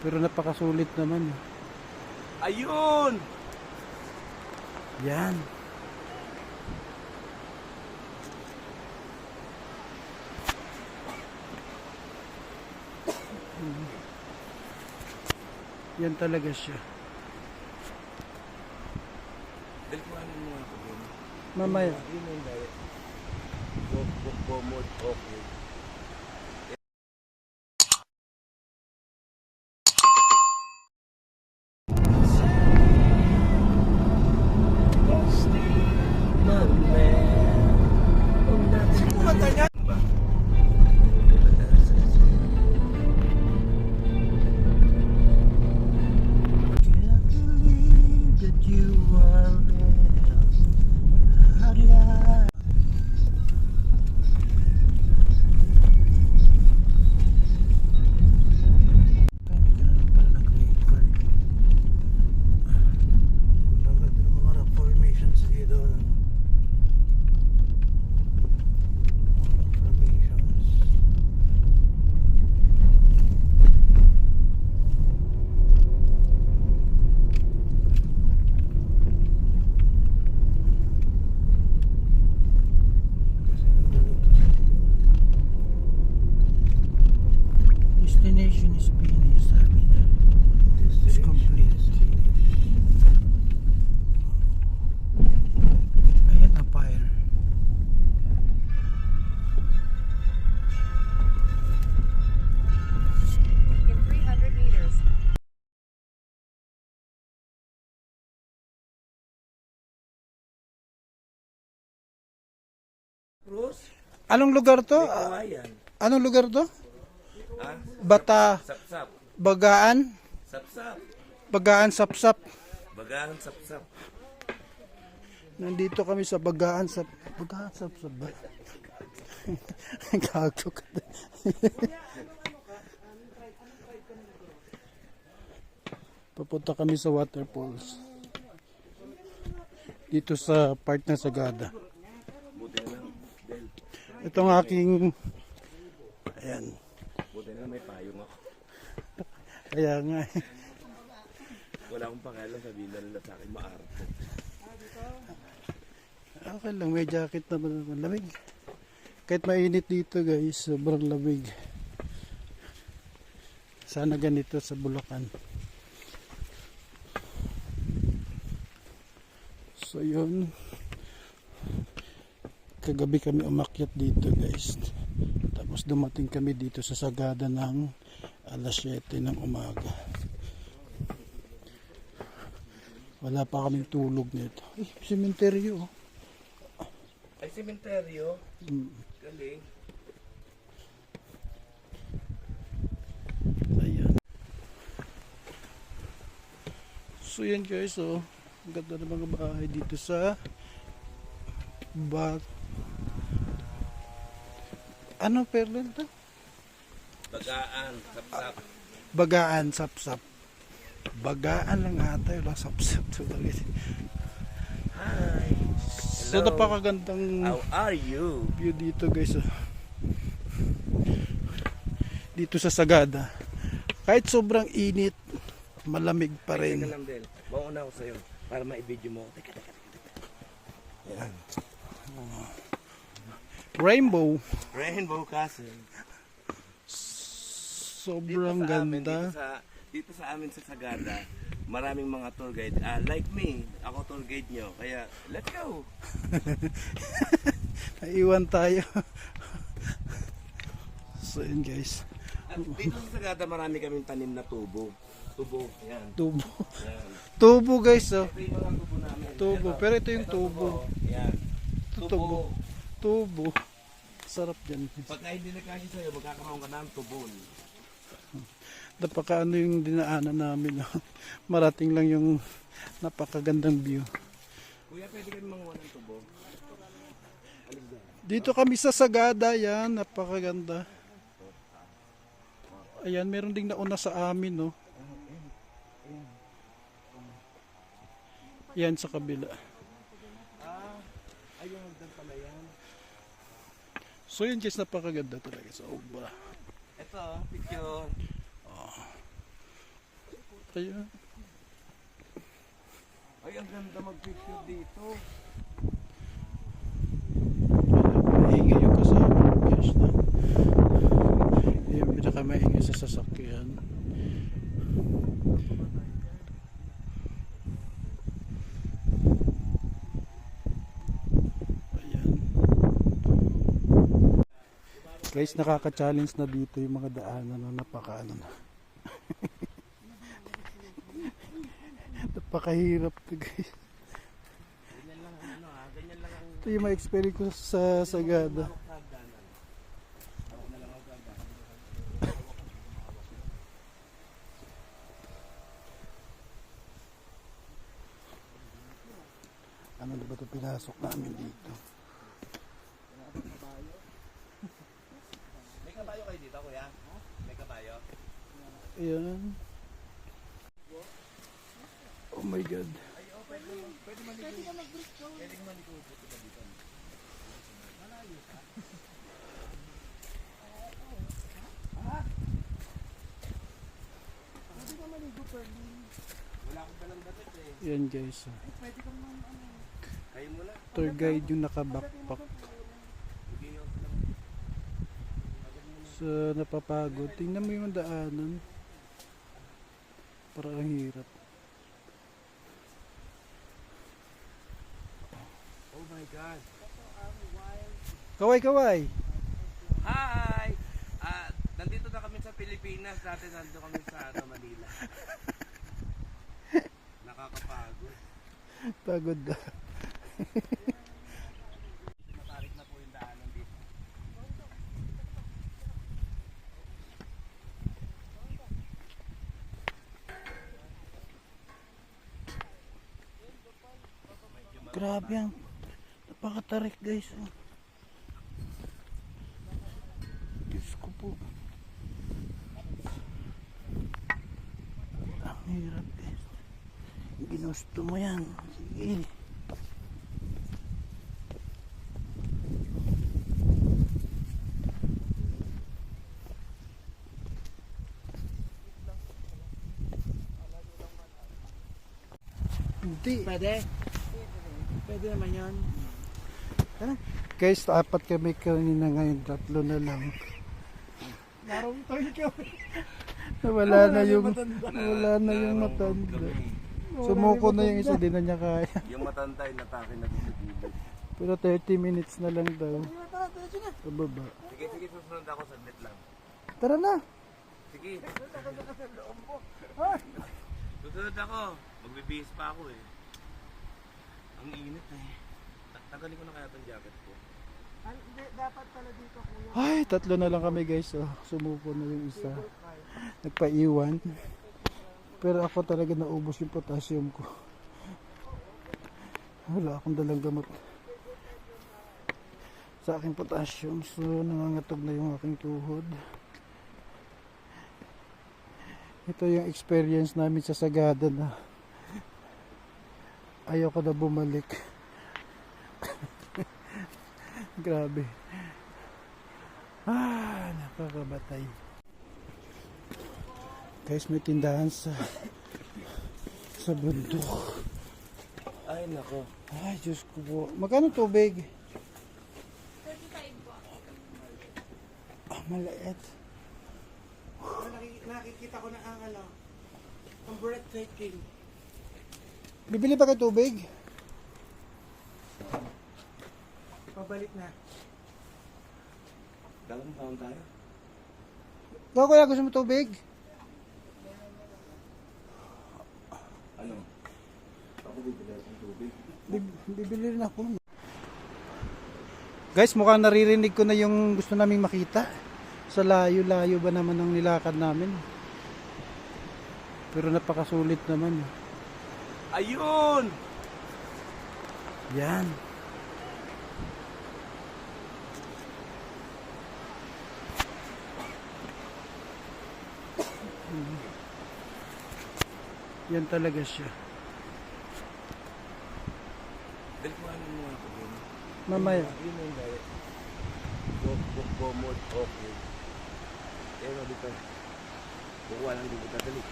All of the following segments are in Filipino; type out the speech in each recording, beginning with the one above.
Pero napakasulit naman. Ayun! Yan. Yan talaga siya. Dalikuhanin mo nga ito din. Mamaya. Yun yung diet. Bomod, okay. Destination is finished, sabi niya. It's complete. Ayan na fire. In 300 meters. Cruz? Anong lugar to? Kawayan. Anong lugar to? Ha? Bata, Sapsap. Bagaan, Sapsap. Bagaan Sapsap. Bagaan sapsap. Nandito kami sa Bagaan Sapsap ba? Gago ka. Papunta kami sa waterfalls. Dito sa part ng Sagada. Buti na lang. Del. Itong aking ayan. Buti na lang may payong ako. Kaya nga eh. Wala akong pakialam, sabihin na nila sa akin maarte. Okay lang, may jacket naman ako. Lamig. Kahit mainit dito guys, sobrang lamig. Sana ganito sa Bulacan. So yun. Kagabi kami umakyat dito guys. Tapos dumating kami dito sa Sagada ng alas 7 ng umaga. Wala pa kaming tulog nito. Ay, sementeryo. Ay, sementeryo. Galing. Ayan. So yan guys, oh. Ang ganda ng mga bahay dito sa ano perlen to? Bagaan, sapsap. Bagaan, Sapsap. Bagaan lang ata yung Sapsap. Hi. So napakagandang How are you? view dito guys, oh. Dito sa Sagada. Kahit sobrang init, malamig pa rin. Teka lang, Del. Mauna ako sa'yo para ma-video mo. Teka. Yan. Rainbow. Rainbow Castle. Sobrang ganda. Dito sa amin sa Sagada, maraming mga tour guide. Like me, ako tour guide nyo. Kaya, let's go! Naiwan tayo. So yun guys. At dito sa Sagada, marami kaming tanim na tubo. Tubo, yan. Tubo. Yan. Tubo guys, oh. Ito yung mga tubo namin. Tubo. Ito. Pero ito yung Ito, tubo. Yan. Tubo. Tubo. Sarap yan. Pagka hindi nagkasya sa'yo, magkakaroon ka ng tubon. Napaka ano yung dinaanan namin. Oh. Marating lang yung napakagandang view. Kuya, pwede kami manguha ng tubo? Dito kami sa Sagada, yan. Napakaganda. Ayan, meron ding nauna sa amin, no. Yan sa kabila. Ayun, hagdan pala yan. So yun guys, napakaganda talaga sa Oba. Ito, picture. Ayun. Ay, ang ganda mag-picture dito. Maingay yung kasama guys na. Yung pinakamaingay sa sasakyan. Ayan. Guys, nakaka-challenge na dito yung mga daanan na napaka-ano na. Napakahirap to guys. Ganyan lang ang ano ha, ganyan lang ang Ito yung ma-experience ko sa Sagada. hagdanan. Hawak na lang ang hagdanan. Ano na ba ito pinasok namin dito? May kabayo kayo dito, kuya? May kabayo? Ayan. Oh my God. Wala akong dalang dapat eh. Yan guys. Kayo muna. Tour guide yung naka-backpack. So napapagod. Tingnan mo yung daanan. Parang ang hirap. Oh my God. Kaway kaway! Hi! Nandito na kami sa Pilipinas. Dati nandito kami sa Manila. Nakakapagod. Pagod na. Matarik na po yung daanan dito. Grabe yan. Napakatarik guys. Oh. Diyos ko po. Ang hirap guys. Ginusto mo yan. Sige. Hindi. Pwede? Pwede naman yan. Guys, apat kami kanina ngayon. 3 na lang. Larong toy ka. Nawala na yung matanda. Sumuko na yung isa, di na niya kaya. Yung matanda ay natake na dito. Pero 30 minutes na lang daw. Pababa. Sige, sige, susunod ako saglit lang. Tara na. Sige. Susunod ako. Magbibihis pa ako eh. Ang init eh. Tagalin ko na kaya itong jacket ko. Hindi, dapat pala dito kuya. Ay, 3 na lang kami guys. Oh, sumuko na yung isa. Nagpaiwan. Pero ako talaga naubos yung potassium ko. Wala akong dalang gamot sa aking potassium. So, nangangatog na yung aking tuhod. Ito yung experience namin sa Sagada na ayaw ko na bumalik. Grabe. Nakakabatay. Guys, may tindahan sa bundok. Ay, nako. Ay, Diyos ko po. Magkano tubig? 35 po. Maliit. Nakikita ko na ang breathtaking. Bibili ba kayo tubig? Pabalik na. Dalawang taon tayo. Ikaw kuya, gusto mo tubig? Ano? Ako bibili akong tubig. Bibili rin ako. Guys, mukhang naririnig ko na yung gusto naming makita. Sa layo-layo ba naman ang nilakad namin. Pero napakasulit naman. Ayun! Yan. Yan talaga siya. Dalikuhanin mo ako din. Mamaya. Yun yung diet. Gomod, okay. Pero dito, bukuha lang dito dadali.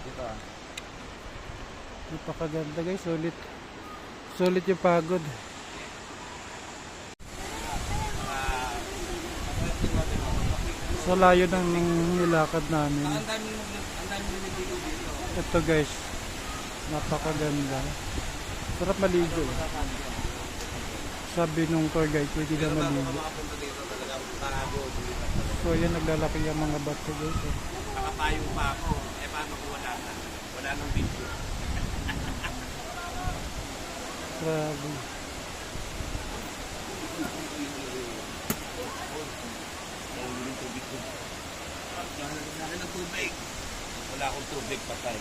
Dito ah. Napakaganda guys, sulit. Sulit yung pagod. Sa layo ng nilakad namin. Ang dami niligo dito. Ito guys, napakaganda. Sarap maligo. Sabi nung tour guide, pwede ka Pero bago ka maligo. makapunta dito talaga, bago dito. So yan, naglalaki yung mga bato guys. Eh. Nakapayong pa ako. Eh paano kung wala na? Wala nang video. Grabe. Ang tubig ko. Ang ng tubig. Wala akong tubig, patay.